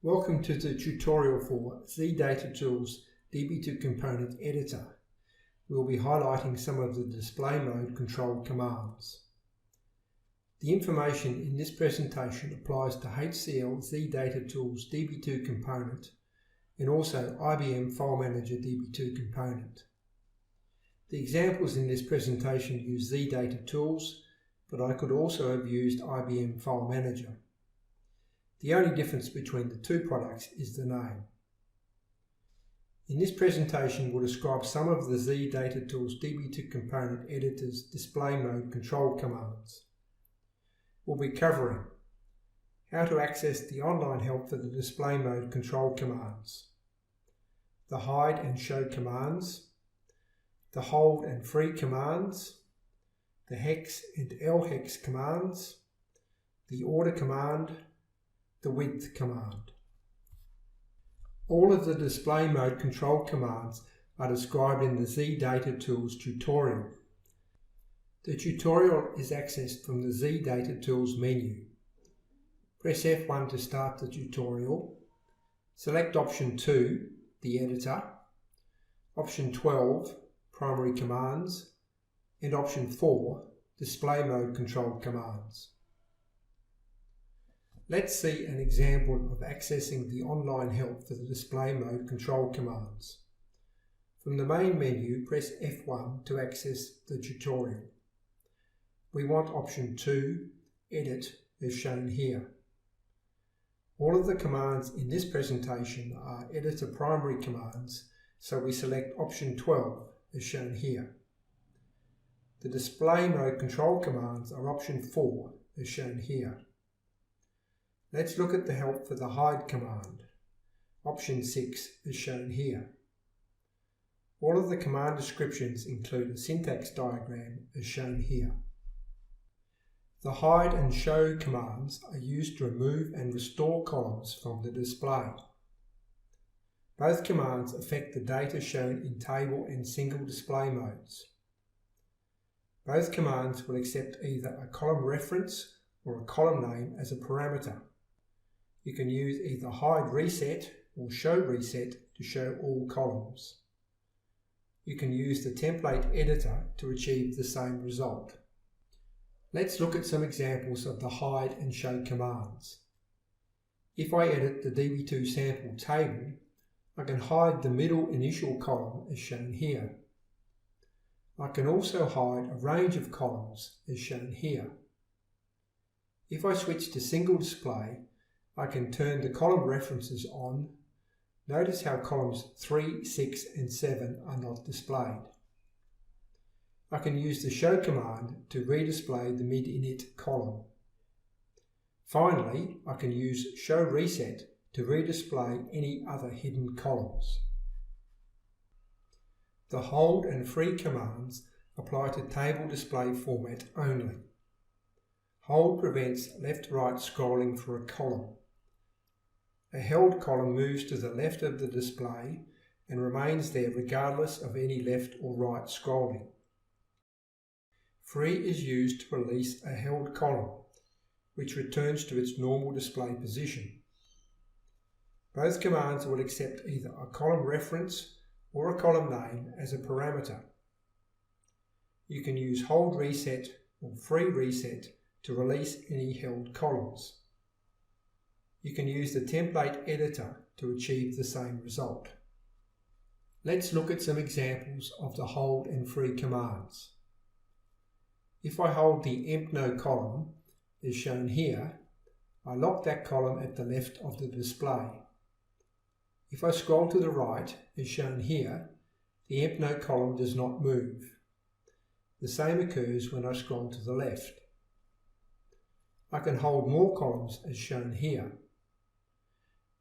Welcome to the tutorial for Z Data Tools Db2 Component Editor. We'll be highlighting some of the display mode control commands. The information in this presentation applies to HCL Z Data Tools Db2 Component and also IBM File Manager DB2 Component. The examples in this presentation use Z Data Tools, but I could also have used IBM File Manager. The only difference between the two products is the name. In this presentation, we'll describe some of the Z Data Tools Db2 Component Editor's display mode control commands. We'll be covering how to access the online help for the display mode control commands, the hide and show commands, the hold and free commands, the HEX and LHEX commands, the order command, the width command. All of the display mode control commands are described in the Z Data Tools tutorial. The tutorial is accessed from the Z Data Tools menu. Press F1 to start the tutorial. Select option 2, the editor, option 12, primary commands, and option 4, display mode control commands. Let's see an example of accessing the online help for the display mode control commands. From the main menu, press F1 to access the tutorial. We want option 2, Edit, as shown here. All of the commands in this presentation are editor primary commands, so we select option 12, as shown here. The display mode control commands are option 4, as shown here. Let's look at the help for the hide command, option 6 is shown here. All of the command descriptions include a syntax diagram as shown here. The hide and show commands are used to remove and restore columns from the display. Both commands affect the data shown in table and single display modes. Both commands will accept either a column reference or a column name as a parameter. You can use either hide reset or show reset to show all columns. You can use the template editor to achieve the same result. Let's look at some examples of the hide and show commands. If I edit the DB2 sample table, I can hide the middle initial column as shown here. I can also hide a range of columns as shown here. If I switch to single display, I can turn the column references on. Notice how columns 3, 6 and 7 are not displayed. I can use the show command to redisplay the mid-init column. Finally, I can use show reset to redisplay any other hidden columns. The hold and free commands apply to table display format only. Hold prevents left-right scrolling for a column. A held column moves to the left of the display and remains there regardless of any left or right scrolling. Free is used to release a held column, which returns to its normal display position. Both commands will accept either a column reference or a column name as a parameter. You can use hold reset or free reset to release any held columns. You can use the template editor to achieve the same result. Let's look at some examples of the hold and free commands. If I hold the EmpNo column, as shown here, I lock that column at the left of the display. If I scroll to the right, as shown here, the EmpNo column does not move. The same occurs when I scroll to the left. I can hold more columns as shown here.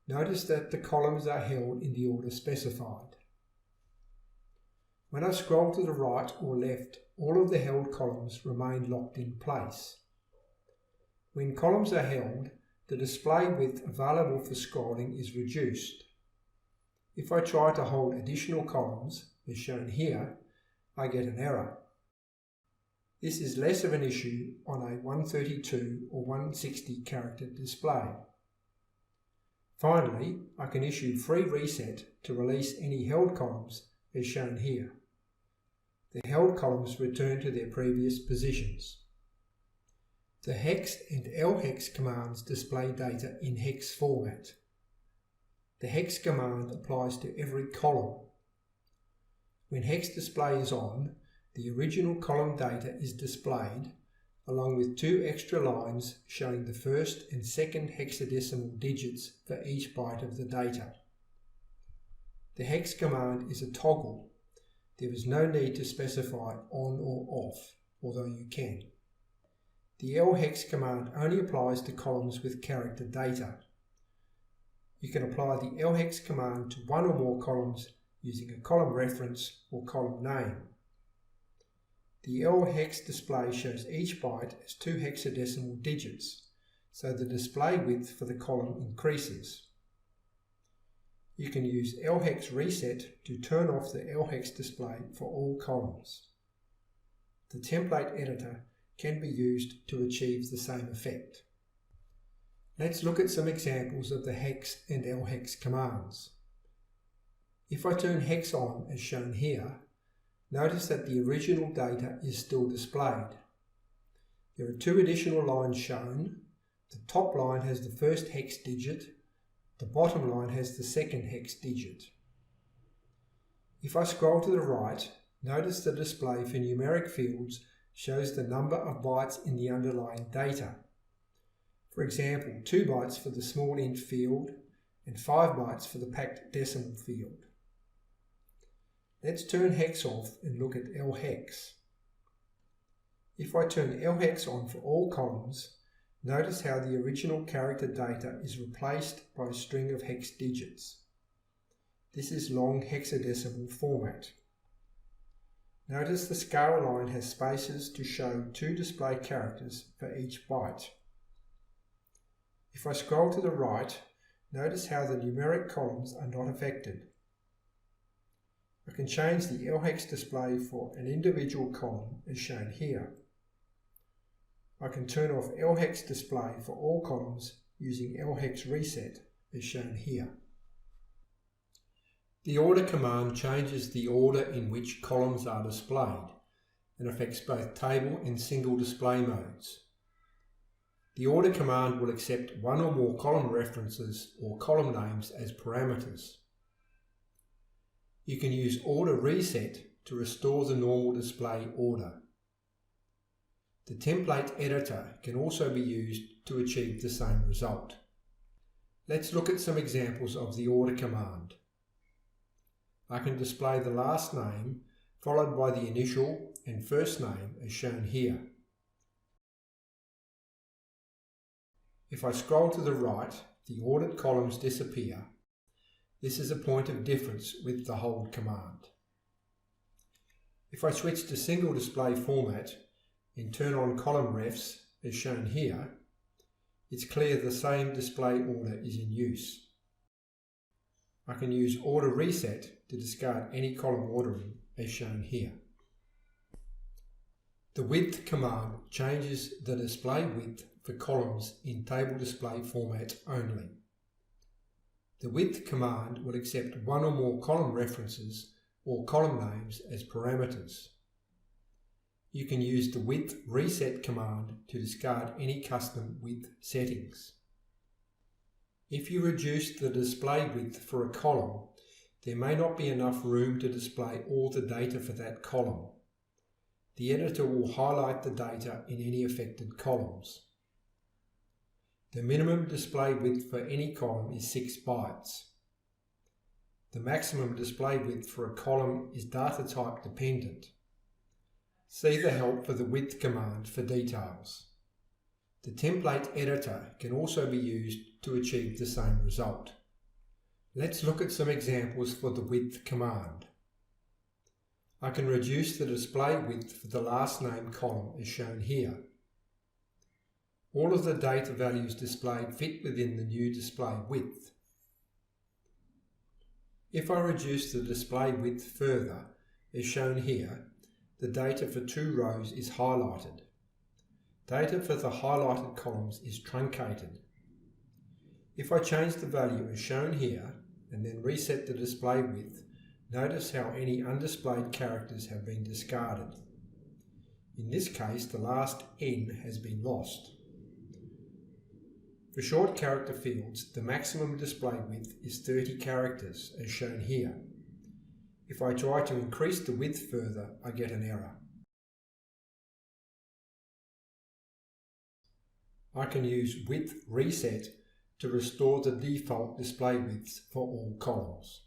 Notice that the columns are held in the order specified. When I scroll to the right or left, all of the held columns remain locked in place. When columns are held, the display width available for scrolling is reduced. If I try to hold additional columns, as shown here, I get an error. This is less of an issue on a 132 or 160 character display. Finally, I can issue free reset to release any held columns as shown here. The held columns return to their previous positions. The HEX and LHEX commands display data in hex format. The HEX command applies to every column. When hex display is on, the original column data is displayed, along with 2 extra lines showing the first and second hexadecimal digits for each byte of the data. The HEX command is a toggle. There is no need to specify on or off, although you can. The LHEX command only applies to columns with character data. You can apply the LHEX command to one or more columns using a column reference or column name. The LHEX display shows each byte as 2 hexadecimal digits, so the display width for the column increases. You can use LHEX reset to turn off the LHEX display for all columns. The template editor can be used to achieve the same effect. Let's look at some examples of the HEX and LHEX commands. If I turn HEX on as shown here, notice that the original data is still displayed. There are 2 additional lines shown. The top line has the first hex digit, the bottom line has the second hex digit. If I scroll to the right, notice the display for numeric fields shows the number of bytes in the underlying data. For example, 2 bytes for the small int field and 5 bytes for the packed decimal field. Let's turn HEX off and look at LHEX. If I turn LHEX on for all columns, notice how the original character data is replaced by a string of hex digits. This is long hexadecimal format. Notice the scale line has spaces to show 2 display characters for each byte. If I scroll to the right, notice how the numeric columns are not affected. I can change the LHEX display for an individual column as shown here. I can turn off LHEX display for all columns using LHEX reset as shown here. The order command changes the order in which columns are displayed and affects both table and single display modes. The order command will accept one or more column references or column names as parameters. You can use order reset to restore the normal display order. The template editor can also be used to achieve the same result. Let's look at some examples of the order command. I can display the last name followed by the initial and first name as shown here. If I scroll to the right, the ordered columns disappear. This is a point of difference with the hold command. If I switch to single display format and turn on column refs as shown here, it's clear the same display order is in use. I can use order reset to discard any column ordering as shown here. The width command changes the display width for columns in table display format only. The width command will accept one or more column references or column names as parameters. You can use the width reset command to discard any custom width settings. If you reduce the display width for a column, there may not be enough room to display all the data for that column. The editor will highlight the data in any affected columns. The minimum display width for any column is 6 bytes. The maximum display width for a column is data type dependent. See the help for the width command for details. The template editor can also be used to achieve the same result. Let's look at some examples for the width command. I can reduce the display width for the last name column as shown here. All of the data values displayed fit within the new display width. If I reduce the display width further, as shown here, the data for 2 rows is highlighted. Data for the highlighted columns is truncated. If I change the value as shown here and then reset the display width, notice how any undisplayed characters have been discarded. In this case, the last N has been lost. For short character fields, the maximum display width is 30 characters, as shown here. If I try to increase the width further, I get an error. I can use width reset to restore the default display widths for all columns.